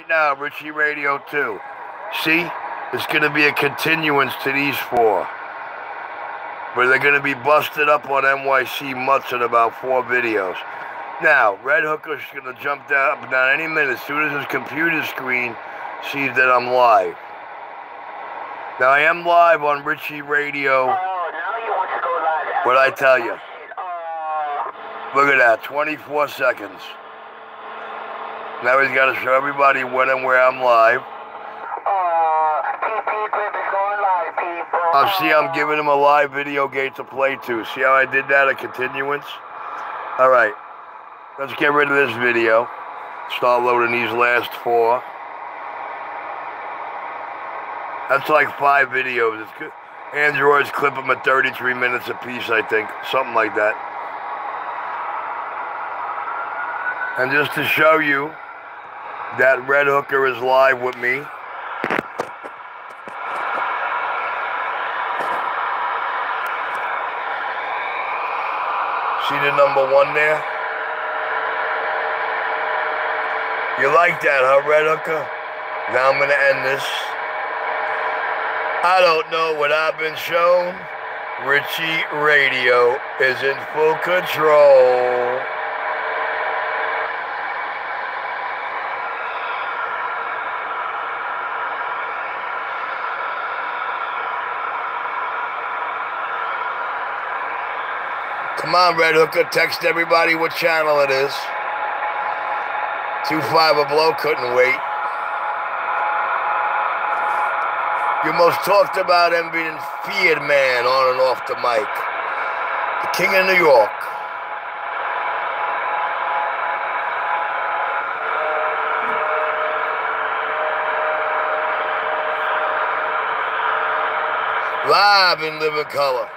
now, Richie Radio 2. See, it's going to be a continuance to these 4. Where they're going to be busted up on NYC Mutts in about 4 videos. Now, Red Hooker's going to jump down any minute as soon as his computer screen sees that I'm live. Now, I am live on Richie Radio. What'd I tell you? Look at that, 24 seconds. Now he's got to show everybody when and where I'm live. See, I'm giving him a live video gate to play to. See how I did that, a continuance? All right, let's get rid of this video. Start loading these last 4. That's like 5 videos. It's good. Androids clip them at 33 minutes apiece, I think. Something like that. And just to show you that Red Hooker is live with me. See the number 1 there? You like that, huh, Red Hooker? Now I'm going to end this. I don't know what I've been shown. Richie Radio is in full control. Come on, Red Hooker, text everybody what channel it is. 2-5 or below, couldn't wait. Your most talked about and being feared man on and off the mic. The King of New York. Live in living color.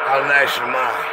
How nice am I?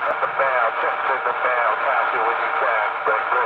The mail, just in the mail, catch it when you can. Thank you.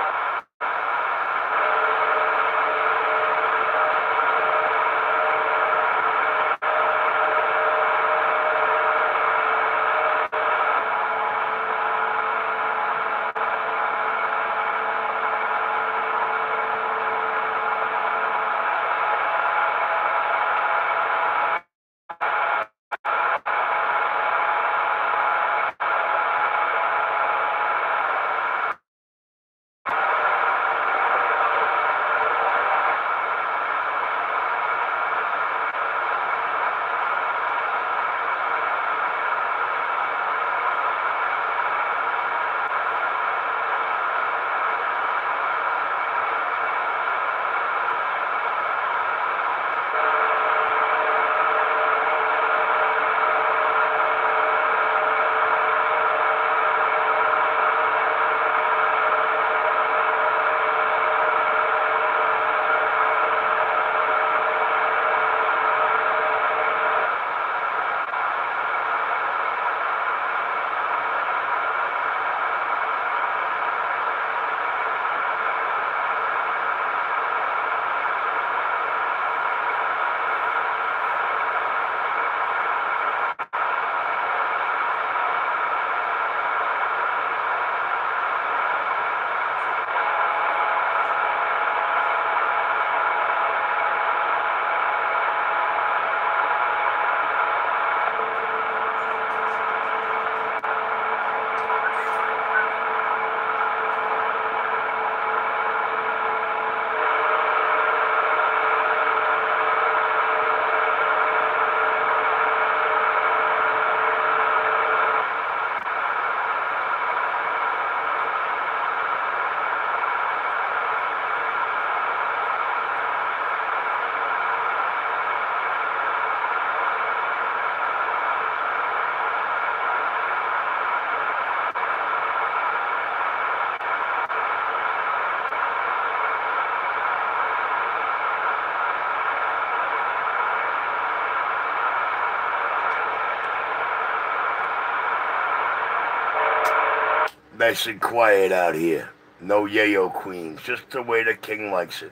Nice and quiet out here. No yayo queens, just the way the king likes it.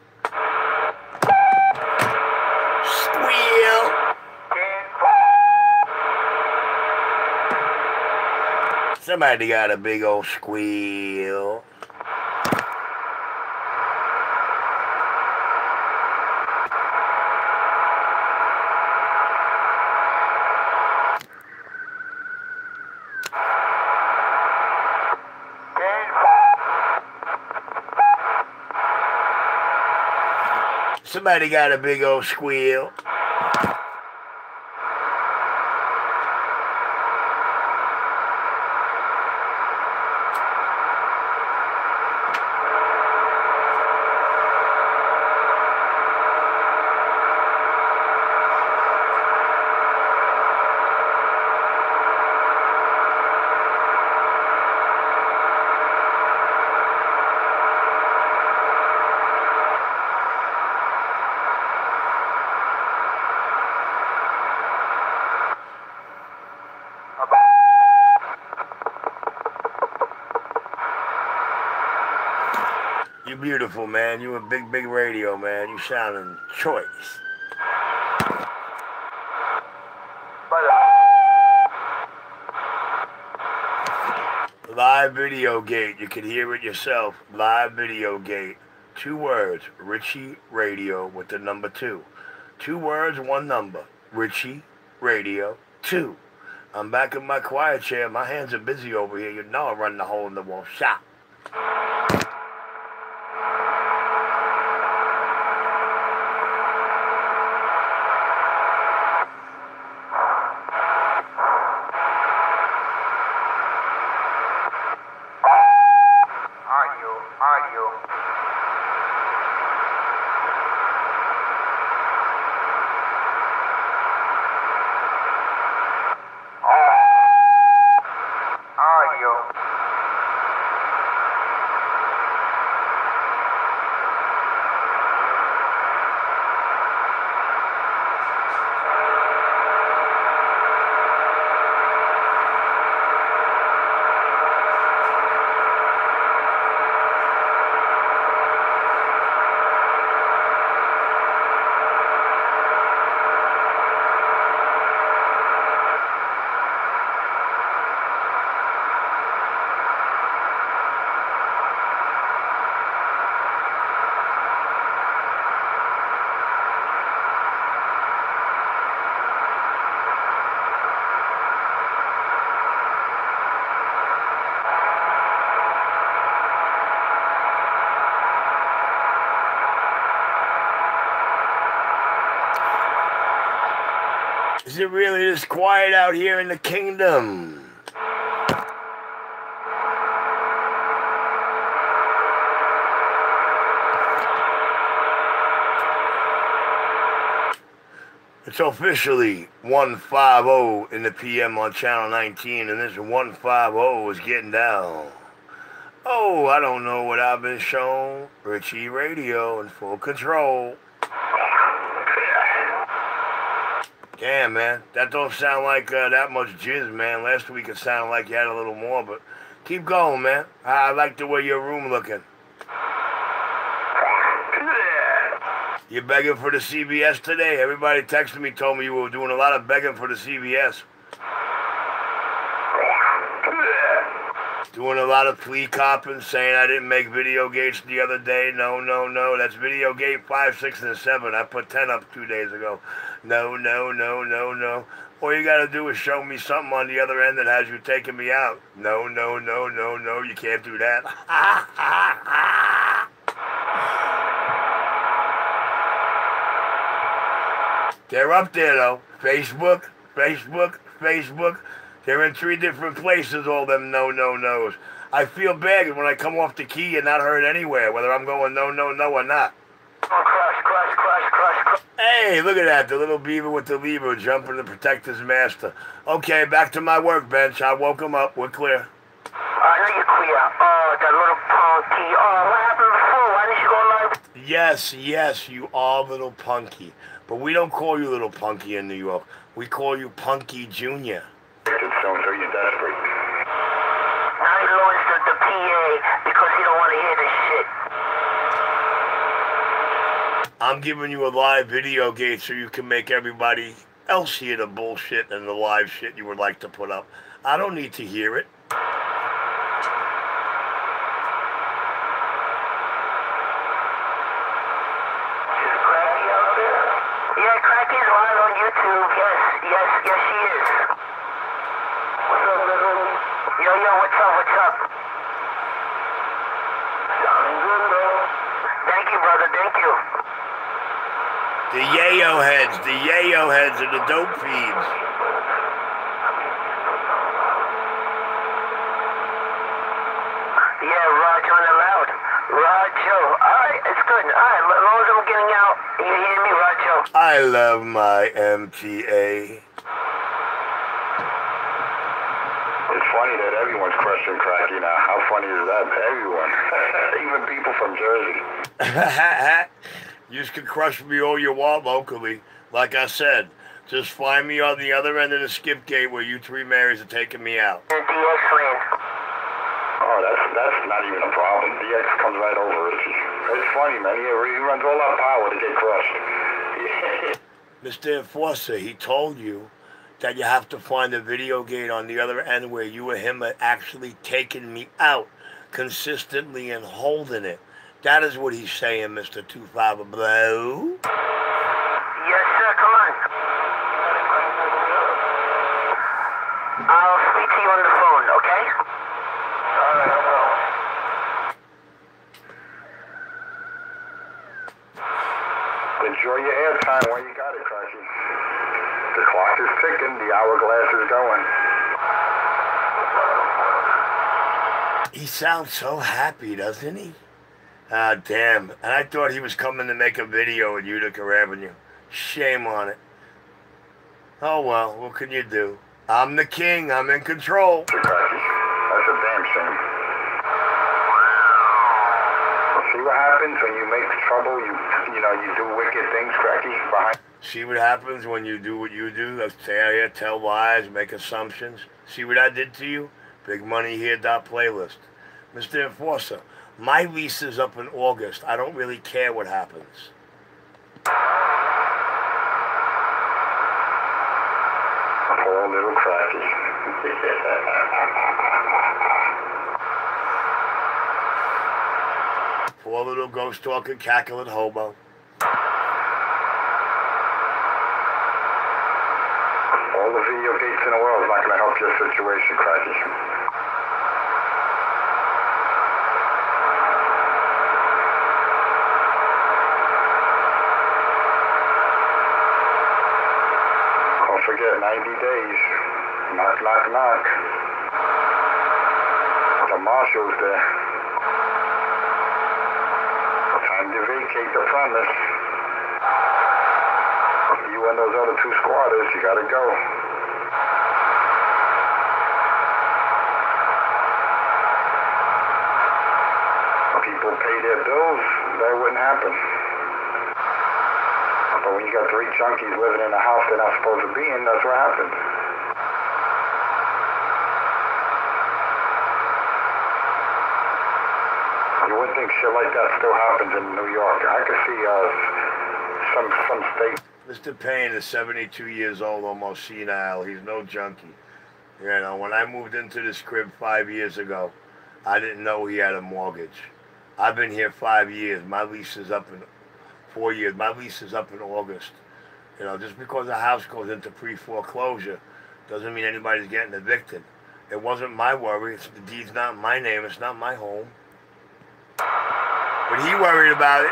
Squeal! Somebody got a big old squeal. Somebody got a big old squeal. You're beautiful, man. You a big, big radio, man. You sounding choice. Live video gate. You can hear it yourself. Live video gate. 2 words. Richie Radio with the number 2. 2 words, 1 number. Richie Radio 2. I'm back in my quiet chair. My hands are busy over here. You know I run the hole in the wall shop. Is it really this quiet out here in the kingdom? It's officially 150 in the PM on Channel 19, and this 150 is getting down. Oh, I don't know what I've been shown. Richie Radio in full control. Damn, man. That don't sound like that much jizz, man. Last week it sounded like you had a little more, but keep going, man. I like the way your room looking. You begging for the CBS today? Everybody texted me, told me you were doing a lot of begging for the CBS. Doing a lot of plea copping, saying I didn't make video gates the other day. No, no, no. That's video gate 5, 6, and 7. I put 10 up 2 days ago. No, no, no, no, no. All you got to do is show me something on the other end that has you taking me out. No, no, no, no, no. You can't do that. They're up there, though. Facebook, Facebook, Facebook. They're in 3 different places, all them no-no-nos. I feel bad when I come off the key and not heard anywhere, whether I'm going no-no-no or not. Crash, crash, crash, crash, crash. Hey, look at that. The little beaver with the lever jumping to protect his master. Okay, back to my workbench. I woke him up. We're clear. I know you're clear. Oh, that little punky. Oh, what happened before? Why didn't you go live? Yes, yes, you are little punky. But we don't call you little punky in New York. We call you Punky Jr. Don't show you desperate. Now he lowers the PA because he don't want to hear this shit. I'm giving you a live video gate so you can make everybody else hear the bullshit and the live shit you would like to put up. I don't need to hear it. Is Cracky out there? Yeah, Cracky's live on YouTube. Yes, yes, yes, she is. What's up, little? Yo, yo, what's up, what's up? Sounding good, though. Thank you, brother, thank you. The yayo heads are the dope feeds. Yeah, Raj on the loud. Rajo. Alright, it's good. Alright, as long as I'm getting out, you hear me, Rajo? I love my MTA. It's funny that everyone's crushing Cracky now. How funny is that? Everyone. Even people from Jersey. You can crush me all you want locally. Like I said, just find me on the other end of the skip gate where you 3 Marys are taking me out. DX land. Oh, that's not even a problem. DX comes right over it. It's funny, man. He runs all out power to get crushed. Mr. Enforcer, he told you that you have to find a video gate on the other end where you or him are actually taking me out consistently and holding it. That is what he's saying, Mr. 25 Blow. Yes, sir. Come on. I'll speak to you on the phone, okay? All right, I will. Enjoy your airtime when you got it, Cracky. The clock is ticking. The hourglass is going. He sounds so happy, doesn't he? Ah, damn. And I thought he was coming to make a video at Utica Avenue. Shame on it. Oh, well, what can you do? I'm the king. I'm in control. That's a damn shame. See what happens when you make trouble? You do wicked things, Cracky, behind. See what happens when you do what you do? Tell lies, make assumptions. See what I did to you? Big Money Here. Playlist. Mr. Enforcer, my lease is up in August. I don't really care what happens. Poor little Cracky. Poor little ghost talking, cackling hobo. All the video gates in the world is not going to help your situation, Cracky. Don't forget, block. The marshal's there. Time to vacate the premise. You and those other two squatters, you gotta go. People pay their bills, that wouldn't happen. But when you got three junkies living in a house they're not supposed to be in, that's what happens. You wouldn't think shit like that still happens in New York. I could see some states. Mr. Payne is 72 years old, almost senile. He's no junkie. You know, when I moved into this crib 5 years ago, I didn't know he had a mortgage. I've been here 5 years. My lease is up in 4 years. My lease is up in August. You know, just because a house goes into pre-foreclosure doesn't mean anybody's getting evicted. It wasn't my worry. The deed's not in my name. It's not my home. But he worried about it.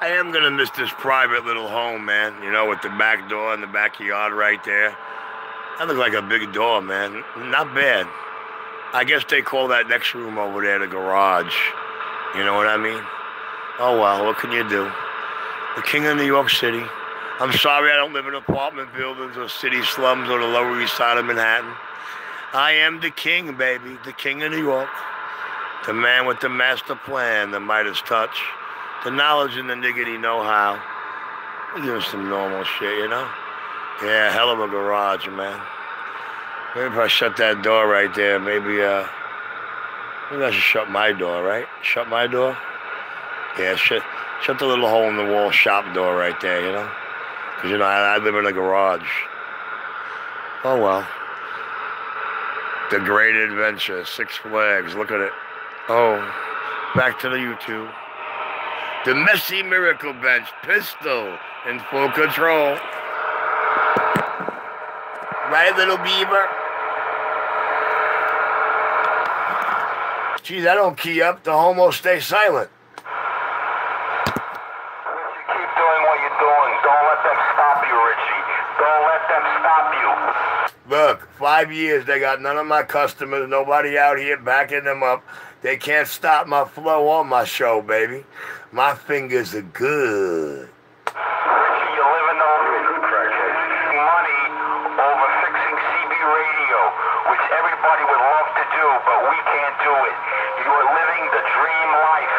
I am going to miss this private little home, man, you know, with the back door and the backyard right there. That looks like a big door, man. Not bad. I guess they call that next room over there the garage. You know what I mean? Oh, well, what can you do? The king of New York City. I'm sorry I don't live in apartment buildings or city slums or the Lower East Side of Manhattan. I am the king, baby, the king of New York. The man with the master plan, the Midas touch. The knowledge and the niggity know-how. We'll give him some normal shit, you know? Yeah, hell of a garage, man. Maybe if I shut that door right there, maybe I should shut my door, right? Shut my door? Yeah, shut the little hole in the wall shop door right there, you know? Because, you know, I live in a garage. Oh, well. The Great Adventure, 6 Flags, look at it. Oh, back to the YouTube. The Messy Miracle Bench, pistol in full control. Right, little beaver? Geez, I don't key up. The homos stay silent. Richie, keep doing what you're doing. Don't let them stop you, Richie. Don't let them stop you. Look, 5 years, they got none of my customers, nobody out here backing them up. They can't stop my flow on my show, baby. My fingers are good. Richie, you're living on money over fixing CB radio, which everybody would love to do, but we can't do it. You're living the dream life.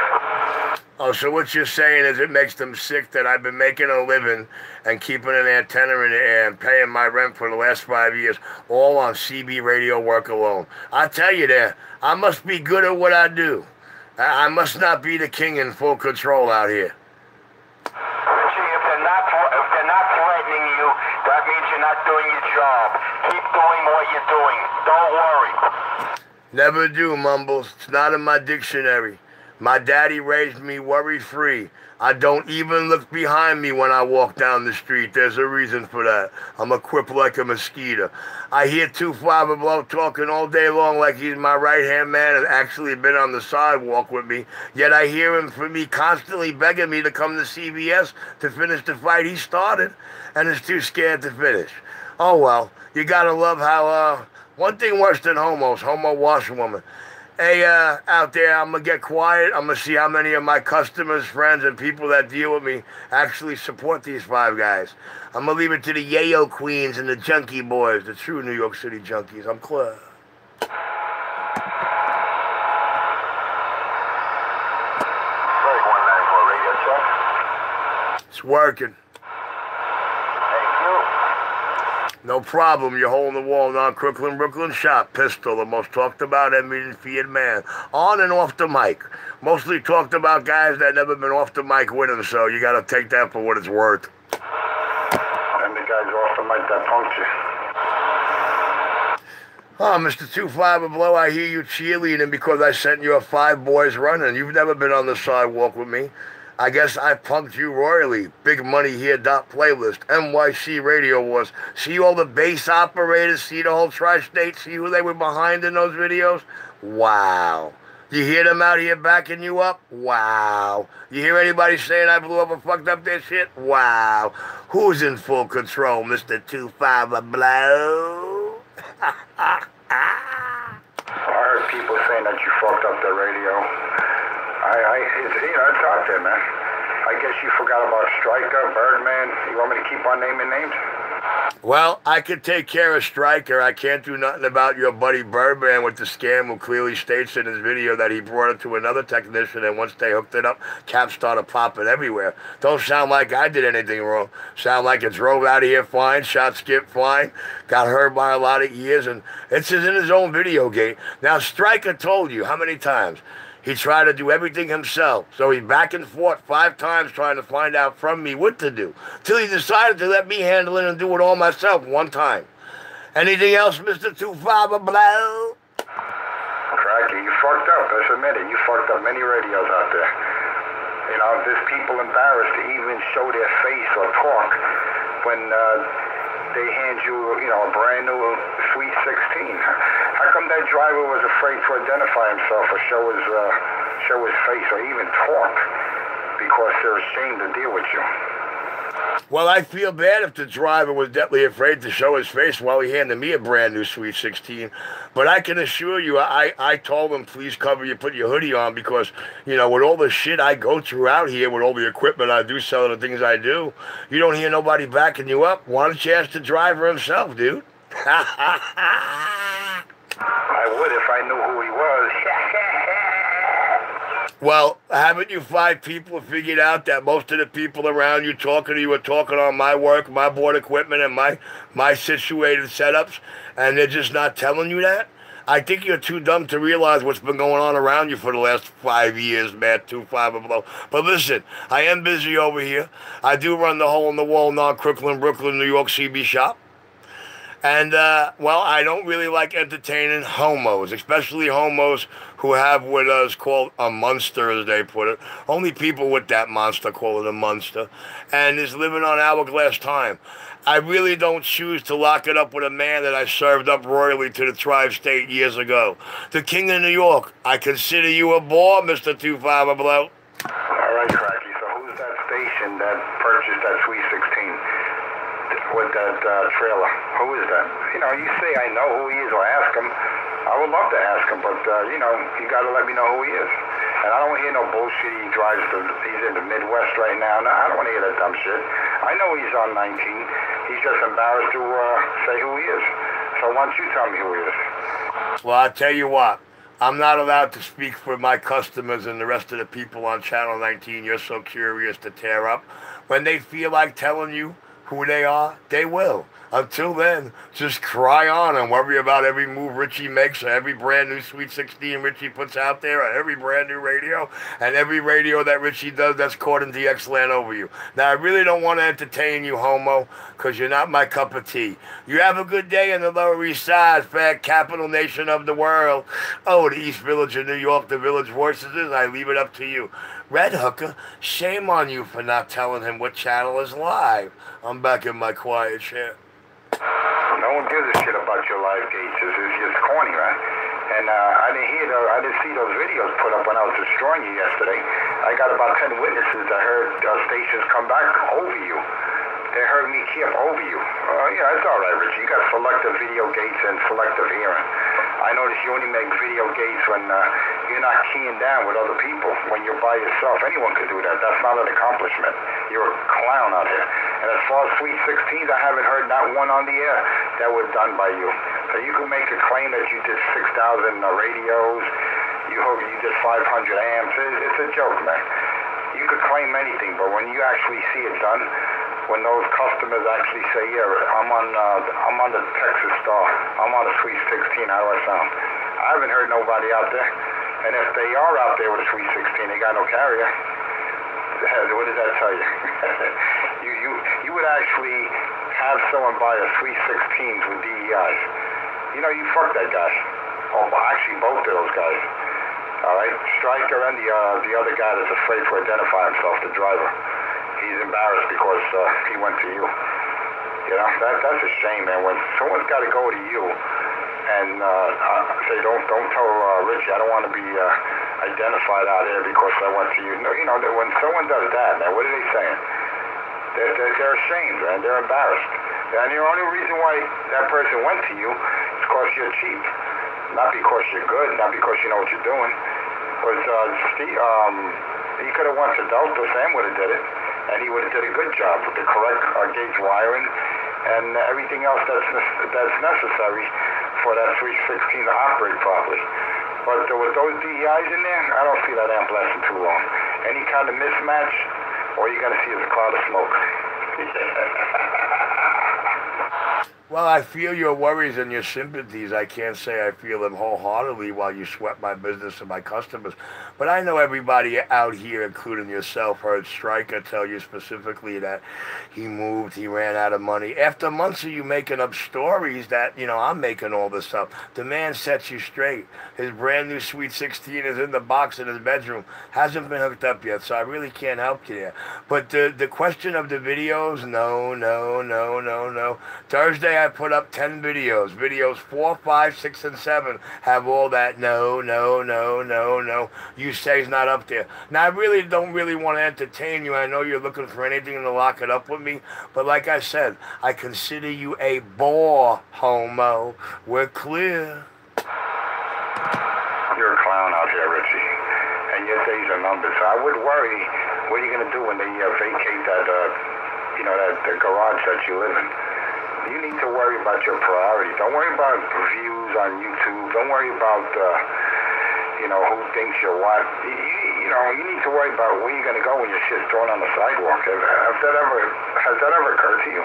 Oh, so what you're saying is it makes them sick that I've been making a living and keeping an antenna in the air and paying my rent for the last 5 years, all on CB radio work alone. I tell you that, I must be good at what I do. I must not be the king in full control out here. Richie, if they're not threatening you, that means you're not doing your job. Keep doing what you're doing. Don't worry. Never do, Mumbles. It's not in my dictionary. My daddy raised me worry-free. I don't even look behind me when I walk down the street. There's a reason for that. I'm equipped like a mosquito. I hear 2-5 Below talking all day long like he's my right-hand man and actually been on the sidewalk with me. Yet I hear him for me constantly begging me to come to CBS to finish the fight he started and is too scared to finish. Oh, well, you gotta love how, one thing worse than homos, homo washwoman. Hey, out there, I'm going to get quiet. I'm going to see how many of my customers, friends, and people that deal with me actually support these 5 guys. I'm going to leave it to the yayo queens and the junkie boys, the true New York City junkies. I'm clear. It's working. No problem, you're holding the wall now. Brooklyn shop, pistol, the most talked about envied man. On and off the mic. Mostly talked about guys that never been off the mic with him, so you gotta take that for what it's worth. And the guys off the mic that punked you. Oh, Mr. 2-5 Below, I hear you cheerleading because I sent you 5 boys running. You've never been on the sidewalk with me. I guess I punked you royally. Big Money Here playlist. NYC Radio Wars. See all the base operators? See the whole tri-state? See who they were behind in those videos? Wow. You hear them out here backing you up? Wow. You hear anybody saying I blew up or fucked up their shit? Wow. Who's in full control, Mr. 25 Blow? I heard people saying that you fucked up the radio. It's out there, man. I guess you forgot about Stryker, Birdman. You want me to keep on naming names? Well, I could take care of Stryker. I can't do nothing about your buddy Birdman with the scam, who clearly states in his video that he brought it to another technician, and once they hooked it up, caps started popping everywhere. Don't sound like I did anything wrong. Sound like it drove out of here fine, shot skipped fine, got hurt by a lot of ears, and it's in his own video game. Now, Stryker told you how many times? He tried to do everything himself. So he's back and forth 5 times trying to find out from me what to do, till he decided to let me handle it and do it all myself 1 time. Anything else, Mr. 25 Blow? Cracky, you fucked up. Let's admit it. You fucked up many radios out there. You know, there's people embarrassed to even show their face or talk when they hand you, a brand new Sweet 16. How come that driver was afraid to identify himself or show his face or even talk because they're ashamed to deal with you? Well, I feel bad if the driver was deathly afraid to show his face while he handed me a brand new Sweet 16. But I can assure you, I told him, please put your hoodie on, because, with all the shit I go through out here, with all the equipment I do, selling the things I do, you don't hear nobody backing you up. Why don't you ask the driver himself, dude? I would if I knew who he was. Well, haven't you 5 people figured out that most of the people around you talking to you are talking on my work, my board equipment, and my situated setups, and they're just not telling you that? I think you're too dumb to realize what's been going on around you for the last 5 years, man, 25 Blow. But listen, I am busy over here. I do run the Hole in the Wall, non-Crooklyn, Brooklyn, New York CB shop. And, I don't really like entertaining homos, especially homos who have what is called a monster, as they put it. Only people with that monster call it a monster, and is living on hourglass time. I really don't choose to lock it up with a man that I served up royally to the tri-state years ago. The King of New York, I consider you a bore, Mr. 25 Blow. All right, Cracky, so who's that station that purchased that Sweet 16? With that trailer. Who is that? You say I know who he is, or ask him. I would love to ask him, but, you got to let me know who he is. And I don't hear no bullshit. He's in the Midwest right now. No, I don't want to hear that dumb shit. I know he's on 19. He's just embarrassed to say who he is. So why don't you tell me who he is? Well, I'll tell you what. I'm not allowed to speak for my customers and the rest of the people on Channel 19 you're so curious to tear up. When they feel like telling you who they are, they will. Until then, just cry on and worry about every move Richie makes, or every brand new Sweet 16 Richie puts out there, or every brand new radio, and every radio that Richie does that's caught in DX land over you. Now, I really don't want to entertain you, homo, because you're not my cup of tea. You have a good day in the Lower East Side, fat capital nation of the world. Oh, the East Village of New York, the Village Voices is, I leave it up to you. Red Hooker, shame on you for not telling him what channel is live. I'm back in my quiet chair. No one gives a shit about your live gates. It's just corny, man. And I didn't see those videos put up when I was destroying you yesterday. I got about 10 witnesses that heard stations come back over you. They heard me keep over you. Yeah, it's all right, Richie. You got selective video gates and selective hearing. I notice you only make video gates when you're not keying down with other people, when you're by yourself. Anyone could do that. That's not an accomplishment. You're a clown out here. And as far as Sweet 16s, I haven't heard not one on the air that was done by you. So you could make a claim that you did 6,000 radios, you did 500 amps. It's a joke, man. You could claim anything, but when you actually see it done, when those customers actually say, yeah, I'm on the Texas Star, I'm on a Sweet 16, how do I sound? I haven't heard nobody out there. And if they are out there with a Sweet 16, they got no carrier. What does that tell you? you would actually have someone buy a Sweet 16s with DEIs. You fuck that guy. Oh, well, actually, both of those guys. All right, Stryker and the other guy that's afraid to identify himself, the driver. He's embarrassed because he went to you. You know, that's a shame, man. When someone's got to go to you and say, don't tell Richie, I don't want to be identified out here because I went to you. No, you know, when someone does that, man, what are they saying? They're ashamed, man. They're embarrassed. And the only reason why that person went to you is because you're cheap. Not because you're good, not because you know what you're doing. Because Steve, he could have went to Delta, Sam would have did it, and he would have did a good job with the correct gauge wiring and everything else that's necessary for that 316 to operate properly. But with those DEIs in there, I don't see that amp lasting too long. Any kind of mismatch, all you're going to see is a cloud of smoke. Well, I feel your worries and your sympathies. I can't say I feel them wholeheartedly while you sweat my business and my customers. But I know everybody out here, including yourself, heard Stryker tell you specifically that he moved, he ran out of money. After months of you making up stories that, you know, I'm making all this up, the man sets you straight. His brand new Sweet 16 is in the box in his bedroom. Hasn't been hooked up yet, so I really can't help you there. But the question of the videos, no. Thursday I put up 10 videos. Videos 4, 5, 6, and 7 have all that no. You say it's not up there. Now, I really don't want to entertain you. I know you're looking for anything to lock it up with me. But like I said, I consider you a bore, homo. We're clear. You're a clown out here, Richie. And your days are numbered. So I would worry, what are you going to do when they vacate that, the garage that you live in? You need to worry about your priorities. Don't worry about views on YouTube. Don't worry about, who thinks you're what. You need to worry about where you're going to go when your shit's thrown on the sidewalk. Has that ever occurred to you?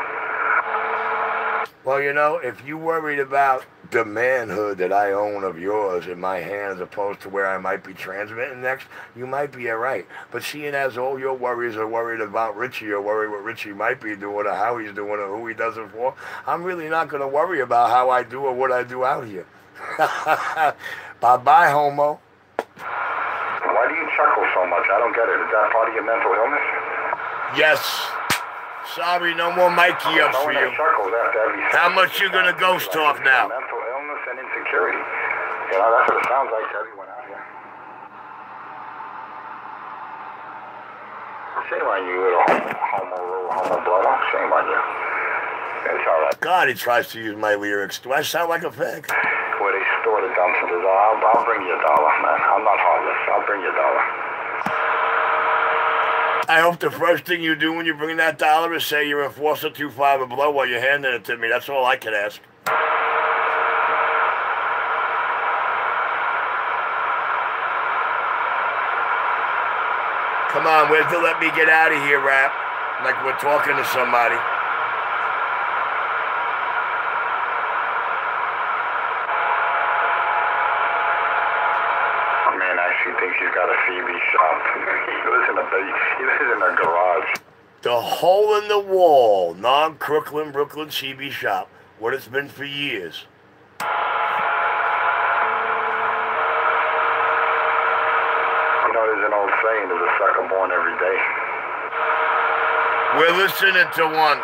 Well, if you worried about the manhood that I own of yours in my hand as opposed to where I might be transmitting next, you might be all right. But seeing as all your worries are worried about Richie or worried what Richie might be doing or how he's doing or who he does it for, I'm really not going to worry about how I do or what I do out here. Bye-bye, homo. Why do you chuckle so much? I don't get it. Is that part of your mental illness? Yes. Sorry, no more Mikey up for you. How much you gonna ghost talk now? Mental illness and insecurity. That's what it sounds like to everyone out here. Shame on you, little homo brother. Shame on you. It's all right. God, he tries to use my lyrics. Do I sound like a fag? Where they store the dumpsters. I'll bring you $1, man. I'm not heartless. I'll bring you $1. I hope the first thing you do when you bring that $1 is say you're Enforcer 25 or below while you're handing it to me. That's all I can ask. Come on, where's the let me get out of here rap? Like we're talking to somebody. Thinks he's got a CB shop. He lives in a garage. The hole in the wall, non-Crooklyn, Brooklyn CB shop. What it's been for years. There's an old saying, there's a sucker born every day. We're listening to one.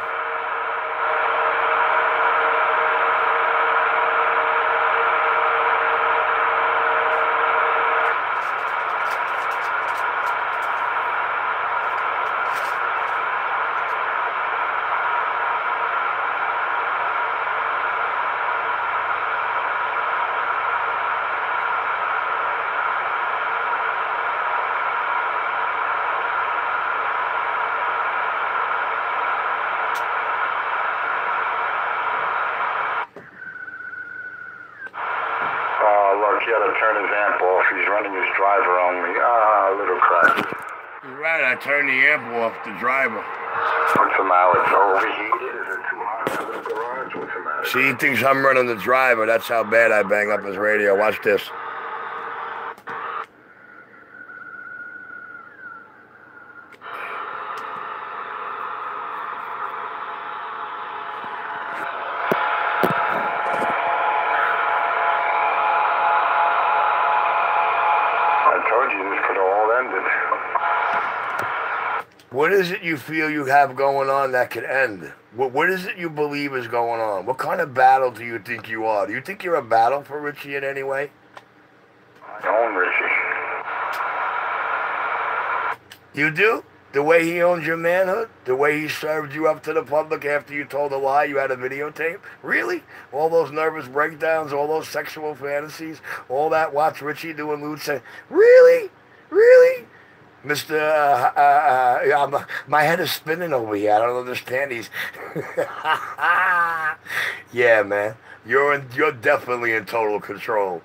He had to turn his amp off. He's running his driver only. Little crack. You're right, I turned the amp off, the driver. What's the matter? It's overheated? Is it too hot in the garage? What's the matter? See, he thinks I'm running the driver. That's how bad I bang up his radio. Watch this. told you this could have all ended. What is it you feel you have going on that could end? What is it you believe is going on? What kind of battle do you think you are? Do you think you're a battle for Richie in any way? I own Richie. You do? The way he owns your manhood? The way he served you up to the public after you told a lie you had a videotape? Really? All those nervous breakdowns, all those sexual fantasies, all that watch Richie doing lewd sex? Really? Really? Mr. My head is spinning over here. I don't understand these. Yeah, man. You're definitely in total control.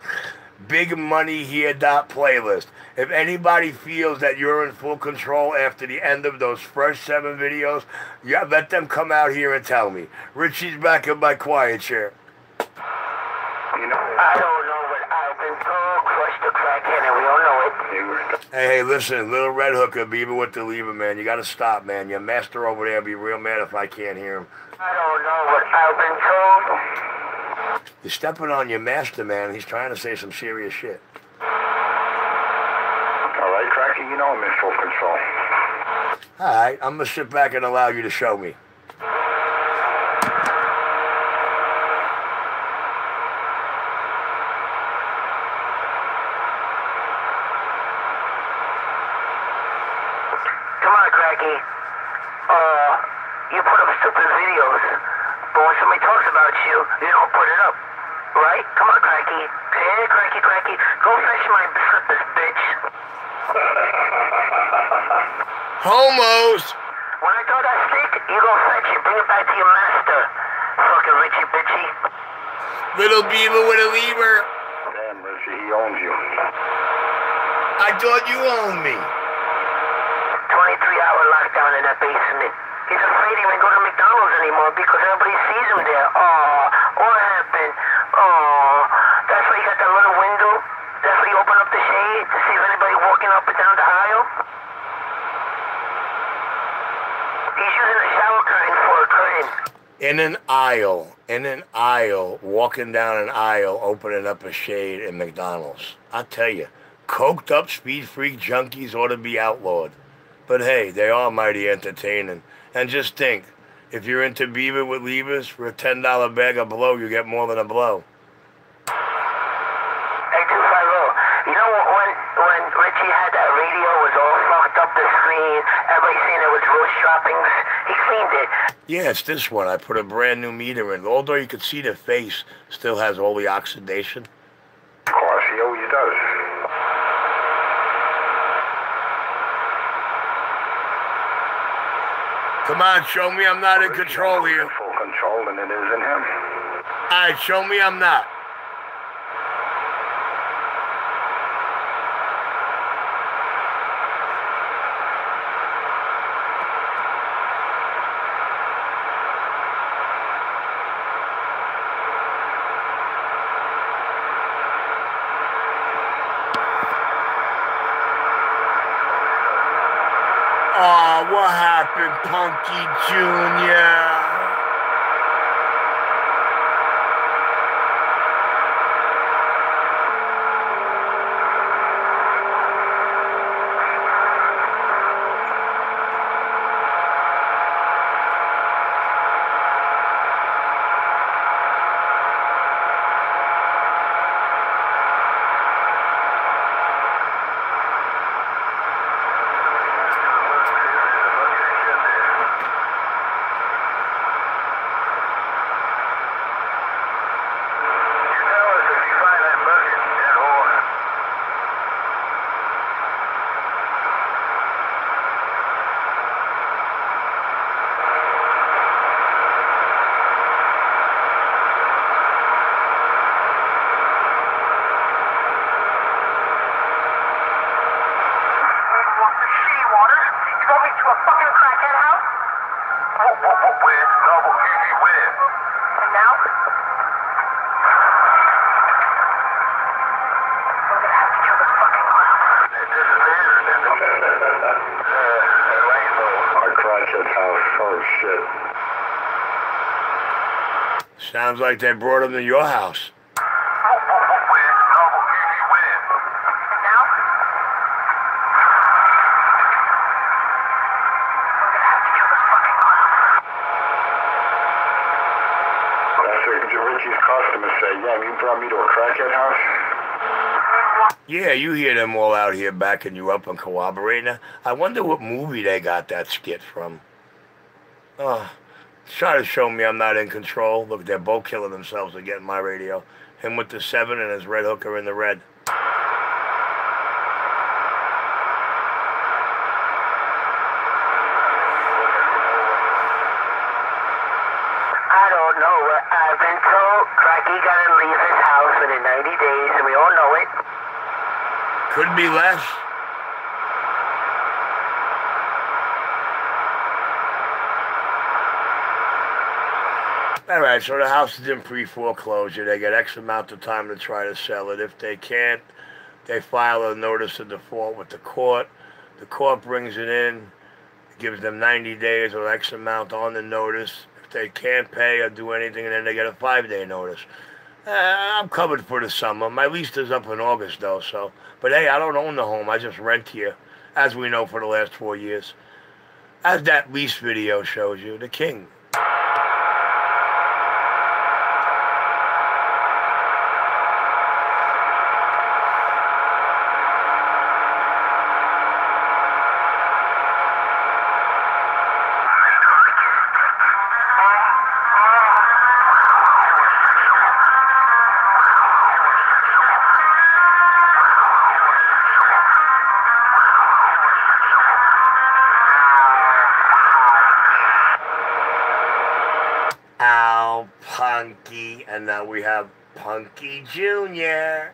Big Money Here playlist. If anybody feels that you're in full control after the end of those first 7 videos, yeah, let them come out here and tell me. Richie's back in my quiet chair. You know, I don't know, but I've been told crush the crackhead, and we all know it. Hey, listen, little red hooker, Beaver with the lever, man. You gotta stop, man. Your master over there will be real mad if I can't hear him. I don't know, but I've been told. You're stepping on your master, man. He's trying to say some serious shit. All right, Cracky, you know I'm in full control. All right, I'm going to sit back and allow you to show me. Come on, Cracky. You put up stupid videos, but when somebody talks about you, you don't put it up. Right? Come on, Cracky. Hey, Cracky. Go fetch my slippers, bitch. Homos! When I throw that stick, you go fetch it. Bring it back to your master. Fucking Richie bitchy. Little Beaver with a lever. Damn, Richie, he owns you. I thought you owned me. 23-hour lockdown in that basement. He's afraid he won't go to McDonald's anymore because everybody sees him there. Oh, what happened? Oh, that's why you got that little window? That's why you open up the shade to see if anybody walking up and down the aisle? He's using a shower curtain for a curtain. In an aisle, walking down an aisle, opening up a shade in McDonald's. I tell you, coked up speed freak junkies ought to be outlawed. But hey, they are mighty entertaining. And just think, if you're into Beaver with levers, for a $10 bag of blow, you get more than a blow. Hey, 250, you know when Richie had that radio, was all fucked up the screen, everybody saying it was roast droppings, he cleaned it. Yeah, it's this one. I put a brand new meter in. Although you can see the face still has all the oxidation. Of course, he always does. Come on, show me I'm not in control here. Full control, and it isn't him. All right, show me I'm not. Oh, what happened, Punky Jr.? Sounds like they brought him to your house. Yeah, you hear them all out here backing you up and corroborating. I wonder what movie they got that skit from. Oh, trying to show me I'm not in control. Look, they're both killing themselves to get in my radio. Him with the 7 and his red hooker in the red. I don't know. I've been told Cracky got to leave his house within 90 days, and we all know it. Could be less. All right, so the house is in pre-foreclosure. They get X amount of time to try to sell it. If they can't, they file a notice of default with the court. The court brings it in, gives them 90 days or X amount on the notice. If they can't pay or do anything, and then they get a 5-day notice. I'm covered for the summer. My lease is up in August, though, so. But, hey, I don't own the home. I just rent here, as we know for the last 4 years. As that lease video shows you, the king. Punky, and now we have Punky Jr.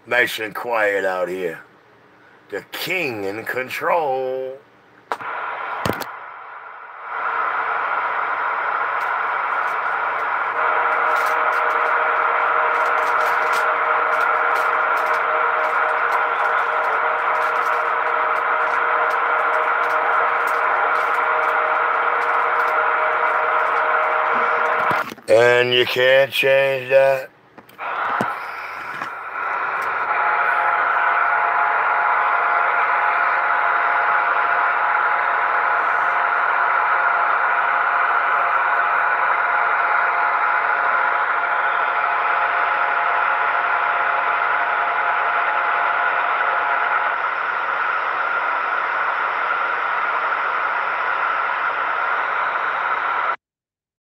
Nice and quiet out here. The king in control. And you can't change that.